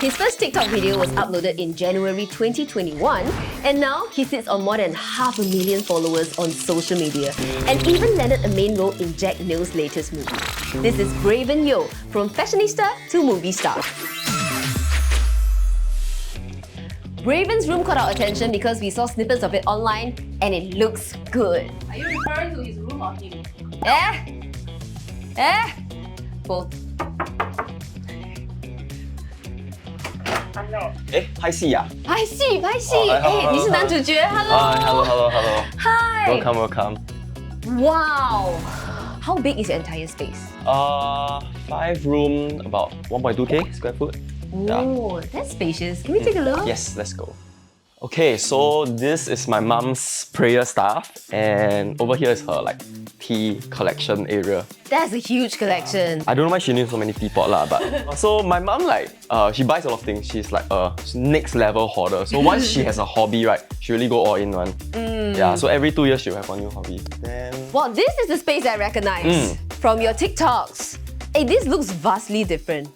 His first TikTok video was uploaded in January 2021, and now he sits on more than 500,000 followers on social media, and even landed a main role in Jack Neo's latest movie. This is Braven Yo, from fashionista to movie star. Braven's room caught our attention because we saw snippets of it online, and it looks good. Are you referring to his room or him? Both. Hi C啊 Hi C, hi C. hello, 你是男主角 Hello. Hello. Hi. Welcome. Wow. How big is your entire space? 5 room, about 1.2k square foot. Oh, that's spacious. Can we take a look? Yes, let's go. Okay, so this is my mom's prayer staff, and over here is her tea collection area. That's a huge collection. I don't know why she needs so many teapot lah, but so my mom she buys a lot of things. She's like a next level hoarder. So once she has a hobby, right, she really go all in one. Yeah, so every 2 years she'll have a new hobby. Then Well, this is the space I recognize from your TikToks. Hey, this looks vastly different.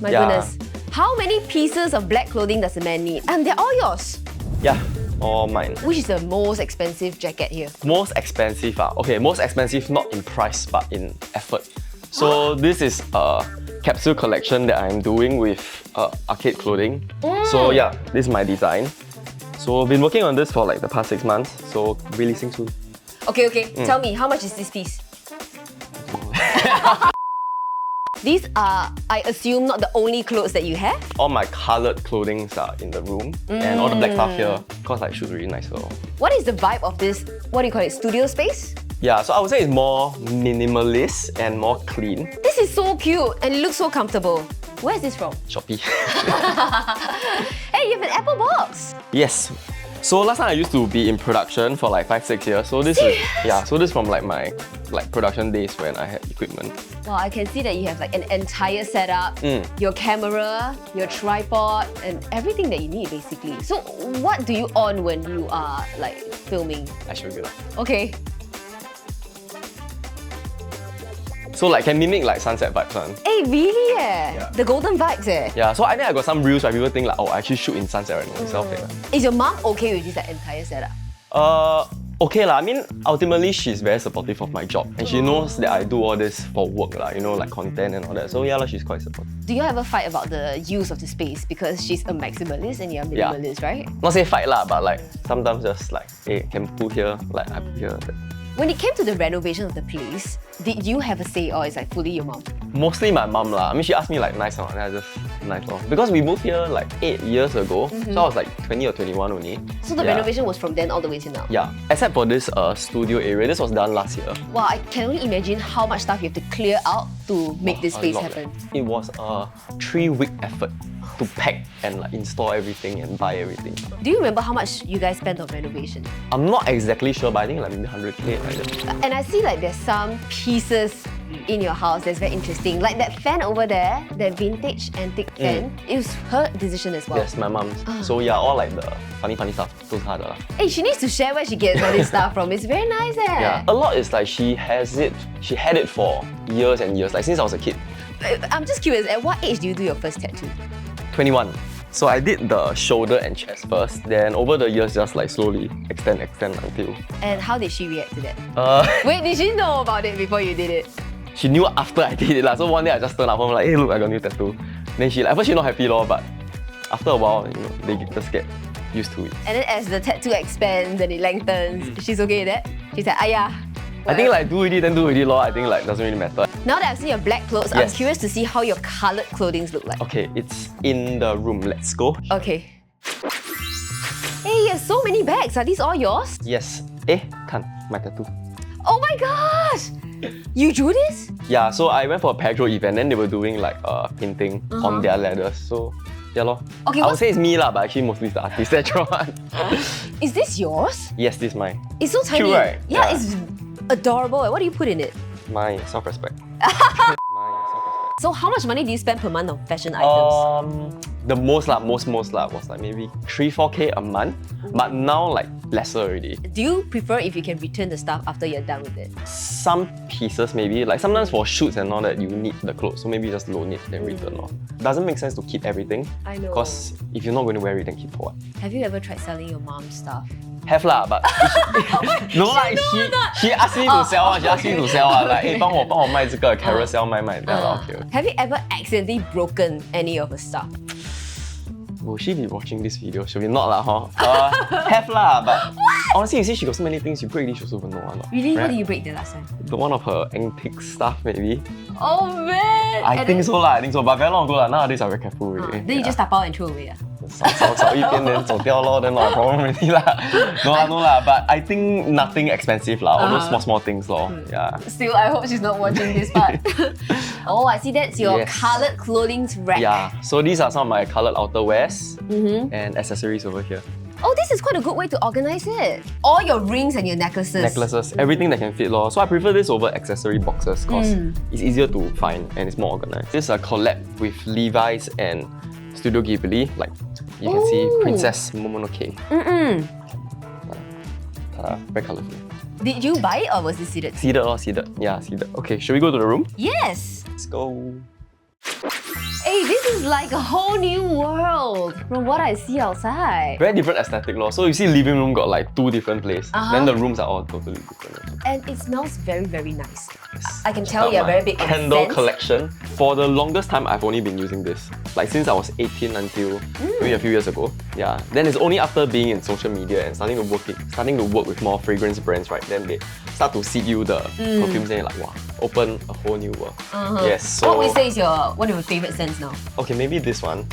My goodness. How many pieces of black clothing does a man need? And they're all yours. yeah, all mine. Which is the most expensive jacket here? Most expensive okay, most expensive not in price but in effort. So this is a capsule collection that I'm doing with arcade clothing. So yeah, this is my design. So I've been working on this for the past 6 months, so releasing soon. Okay. Tell me, how much is this piece? These are, I assume, not the only clothes that you have? All my coloured clothings are in the room, and all the black stuff here, cause I shoot really nice. So What is the vibe of this, what do you call it, studio space? yeah, so I would say it's more minimalist and more clean. This is so cute and it looks so comfortable. Where is this from? Shopee. Hey, you have an Apple box! Yes. So last time I used to be in production for 5-6 years. So this is so this is from my production days when I had equipment. Wow, I can see that you have an entire setup, your camera, your tripod, and everything that you need basically. So what do you on when you are filming? I show you. Okay. So can mimic sunset vibes one. Hey, really Yeah. The golden vibes Yeah, so I think I got some reels where people think oh, I actually shoot in sunset right now myself. Is your mom okay with this entire setup? Okay lah. I mean, ultimately she's very supportive of my job, and she knows that I do all this for work lah. Content and all that. So yeah, she's quite supportive. Do you ever fight about the use of the space because she's a maximalist and you're a minimalist, right? Not say fight lah, but sometimes just hey, can put here, I put here. When it came to the renovation of the place, did you have a say or is fully your mom? Mostly my mum lah. I mean, she asked me nice or not, and I just nice lor. Because we moved here 8 years ago, so I was 20 or 21 only. So the renovation was from then all the way to now? Yeah, except for this studio area. This was done last year. Wow, I can only imagine how much stuff you have to clear out to make this space happen. It was a 3-week effort to pack and install everything and buy everything. Do you remember how much you guys spent on renovation? I'm not exactly sure, but I think maybe 100k like that. And I see there's some pieces in your house that's very interesting. Like that fan over there, that vintage antique fan, it was her decision as well. Yes, my mom's. So yeah, all the funny stuff, 都是她的啦. Hey, she needs to share where she gets all this stuff from. It's very nice Yeah, a lot is she had it for years and years, since I was a kid. I'm just curious, at what age do you do your first tattoo? 21. So I did the shoulder and chest first, then over the years just slowly extend until. And how did she react to that? Wait, did she know about it before you did it? She knew after I did it lah. So one day I just turned up home hey look, I got a new tattoo. Then at first she not happy but after a while, they just get used to it. And then as the tattoo expands and it lengthens, she's okay with that? She's like, yeah. I think do already, then do already lor. I think doesn't really matter. Now that I've seen your black clothes, I'm curious to see how your coloured clothing look like. Okay, it's in the room. Let's go. Okay. Hey, you have so many bags. Are these all yours? Yes. Kan, my tattoo. Oh my gosh! You drew this? Yeah, so I went for a Pedro event, then they were doing painting on their leathers. So yeah lor. Okay, I would say it's me lah, but actually mostly it's the artist that draw one. Is this yours? Yes, this is mine. It's so tiny. Cute, right? Yeah, it's adorable. What do you put in it? My self-respect. My self-respect. So how much money do you spend per month on fashion items? the most was like maybe 3-4K a month, but now like lesser already. Do you prefer if you can return the stuff after you're done with it? Some pieces maybe, like sometimes for shoots and all that you need the clothes, so maybe just loan it then return off. Doesn't make sense to keep everything. I know. Because if you're not going to wear it, then keep for what? Have you ever tried selling your mom's stuff? Have lah, but no lah. She asked me to sell. She asked me to sell. Like, hey, 帮我卖这个 carousel 卖。Then okay. Have you ever accidentally broken any of her stuff? Will she be watching this video? Should be not lah, have lah, but honestly, you see, she got so many things. You break this, she also don't know one. Really? Right? What did you break the last time? One of her antique stuff, maybe. Oh man! I think so lah. But very long ago lah. Nowadays I'm very careful really. Then you just tap out and throw away. 少一边 then 走掉咯 then not a problem already lah. No lah. But I think nothing expensive lah. All those small things lor. Yeah. Still, I hope she's not watching this part. Oh, I see that's your coloured clothing rack. Yeah. So these are some of my coloured outerwears and accessories over here. Oh, this is quite a good way to organize it. All your rings and your necklaces. Necklaces, everything that can fit lor. So I prefer this over accessory boxes because it's easier to find and it's more organized. This is a collab with Levi's and Studio Ghibli. Like you can see Princess Momonoke. Very colourful. Did you buy it or was it seeded? Seeded. Yeah, seeded. Okay, should we go to the room? Yes. Let's go. Hey, this is like a whole new world from what I see outside. Very different aesthetic lor. So you see living room got like 2 different places. Then the rooms are all totally different. And it smells very, very nice. Yes. I can tell you're very big on candle scents. collection. For the longest time, I've only been using this. Like since I was 18 until maybe a few years ago. Yeah. Then it's only after being in social media and starting to work with more fragrance brands, right? Then they start to seed you the perfumes and you're like, wow, open a whole new world. Yes. So what would you say is one of your favorite scents now? okay, maybe this one.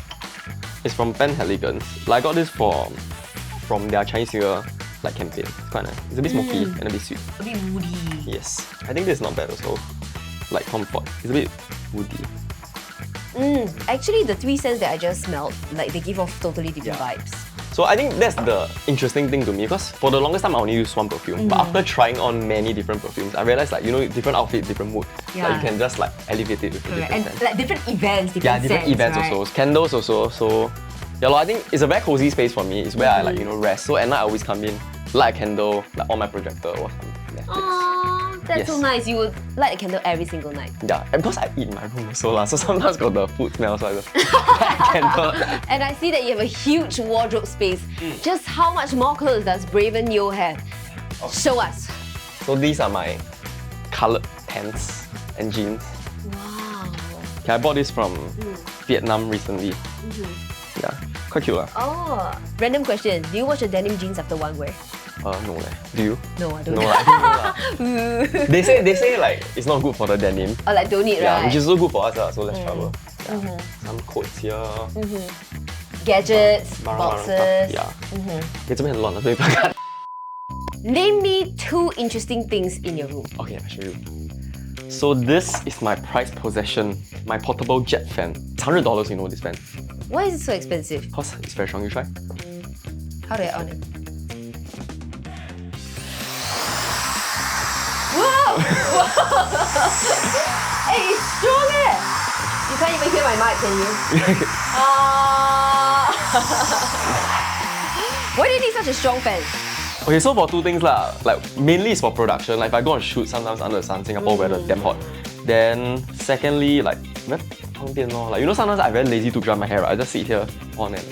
It's from Pen Elegance. Like I got this from their Chinese New Year like campaign. It's quite nice. It's a bit smoky and a bit sweet. A bit woody. Yes. I think this is not bad also. Like comfort. It's a bit woody. Actually, the 3 scents that I just smelled, like they give off totally different vibes. So I think that's the interesting thing to me because for the longest time I only used one perfume. But after trying on many different perfumes, I realized like, you know, different outfit, different mood. Yeah. Like you can just like elevate it with a different And scent. like different events, different different scents, events right? also. Candles also. So yeah, I think it's a very cozy space for me. It's where I like, you know, rest. So at night I always come in, light a candle, like on my projector, watch some Netflix. Aww, that's so nice. You would light a candle every single night. Yeah, and because I eat in my room also lah, so sometimes got the food smell, so I just light a candle. And I see that you have a huge wardrobe space. Just how much more clothes does Braven Yo have? Show us. So these are my coloured pants and jeans. Wow. Okay, I bought this from Vietnam recently. Yeah, quite cute lah. Oh, random question. Do you wash your denim jeans after one wear? No leh. Do you? No, I don't. No lah, I think no lah. They say like it's not good for the denim. Or like don't need, Yeah, right? which is so good for us lah, so less trouble. Yeah. Some coats here. Gadgets, Barang-barang boxes. stuff. Yeah. 这边很乱了，所以不要看。 Name me 2 interesting things in your room. Okay, I'll show you. So this is my prized possession, my portable jet fan. It's $100, you know this fan. Why is it so expensive? Because it's very strong. You try? How do I on it? Wow! Hey, it's strong eh! You can't even hear my mic, can you? Why do you need such a strong fan? Okay, so for 2 things lah. Like mainly it's for production. Like if I go on shoot sometimes under the sun, Singapore weather damn hot. Then secondly, like very 方便 lor. Like you know sometimes I very lazy to dry my hair. Right? I just sit here on and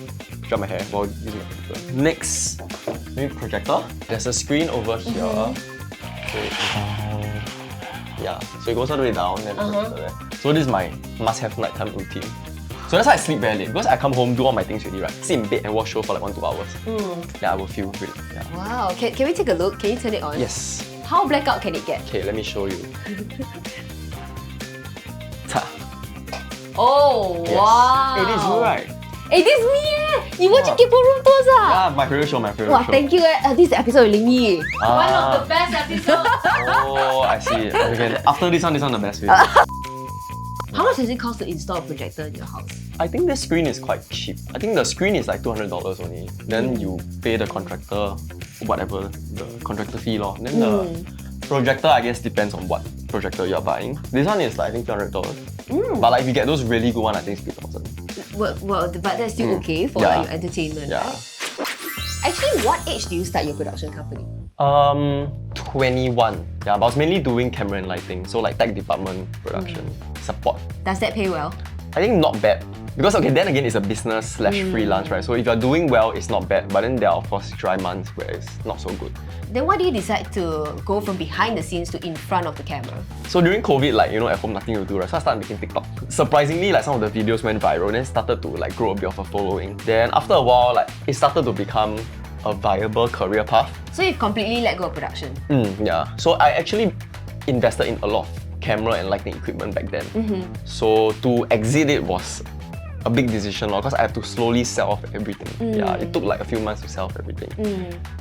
dry my hair while using my computer. Next, maybe projector. There's a screen over here. So yeah, so it goes all the way down and projector there. So this is my must-have nighttime routine. So that's why I sleep very late because I come home, do all my things already, right? Sit in bed and watch show for like 1-2 hours. Then I will feel great. Yeah. Wow, can we take a look? Can you turn it on? Yes. How blackout can it get? Okay, let me show you. Ta. Oh, Yes. wow. It is right. Eh, this is me eh! You watching KAYPOH room tours ah? Yeah, my favorite show, my favorite Wow, show. thank you eh. This is the episode with Lingy. One of the best episodes. Oh, I see. Okay, after this one the best video. How much does it cost to install a projector in your house? I think this screen is quite cheap. I think the screen is like $200 only. Then you pay the contractor, whatever, the contractor fee lor. Then the projector, I guess, depends on what projector you're buying. This one is like, I think $200. But like if you get those really good ones, I think it's 3,000. Well, but that's still okay for Yeah. like, your entertainment, Yeah. right? Actually, what age do you start your production company? 21. Yeah, but I was mainly doing camera and lighting, so like tech department, production, support. Does that pay well? I think not bad. Because okay, then again, it's a business slash freelance, right? So if you're doing well, it's not bad. But then there are of course dry months where it's not so good. Then why do you decide to go from behind the scenes to in front of the camera? So during COVID, like, you know, at home nothing to do, right? So I started making TikTok. Surprisingly, like some of the videos went viral, then started to like grow a bit of a following. Then after a while, like it started to become a viable career path. So you've completely let go of production. Yeah. So I actually invested in a lot of camera and lighting equipment back then. So to exit it was a big decision because I had to slowly sell off everything. Yeah, it took like a few months to sell off everything.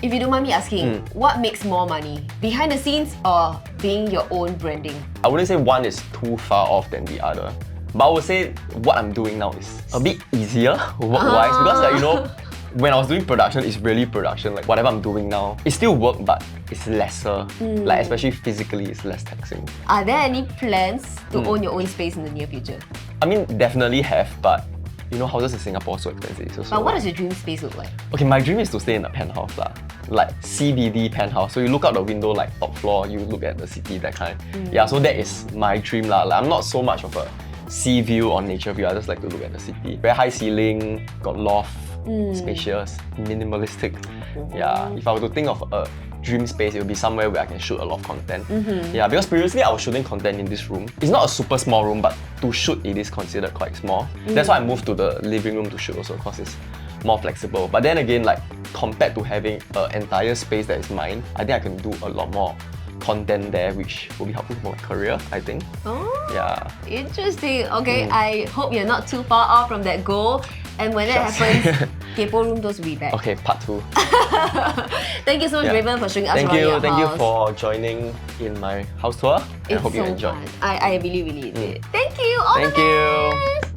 If you don't mind me asking, what makes more money? Behind the scenes or being your own branding? I wouldn't say one is too far off than the other. But I would say what I'm doing now is a bit easier work-wise because like, you know, when I was doing production, it's really production. Like whatever I'm doing now, it's still work, but it's lesser. Like especially physically, it's less taxing. Are there any plans to own your own space in the near future? I mean, definitely have, but you know, houses in Singapore are so expensive. So But what does your dream space look like? okay, my dream is to stay in a penthouse lah. Like CBD penthouse. So you look out the window like top floor, you look at the city, that kind. Yeah, so that is my dream lah. Like, I'm not so much of a sea view or nature view. I just like to look at the city. Very high ceiling, got loft, spacious, minimalistic. Yeah, if I were to think of a dream space, it would be somewhere where I can shoot a lot of content. Yeah, because previously I was shooting content in this room. It's not a super small room, but to shoot it is considered quite small. That's why I moved to the living room to shoot also, because it's more flexible. But then again, like compared to having an entire space that is mine, I think I can do a lot more content there, which will be helpful for my career, I think. Oh, Yeah. interesting. Okay, I hope you're not too far off from that goal. And when that happens, KAYPOH Room Tours will be back. Okay, part 2. Thank you so much, Yeah. Braven, for showing us around your Thank you house. for joining in my house tour. I It's hope you so enjoyed. fun. I really did. Thank you. All Thank the you. best.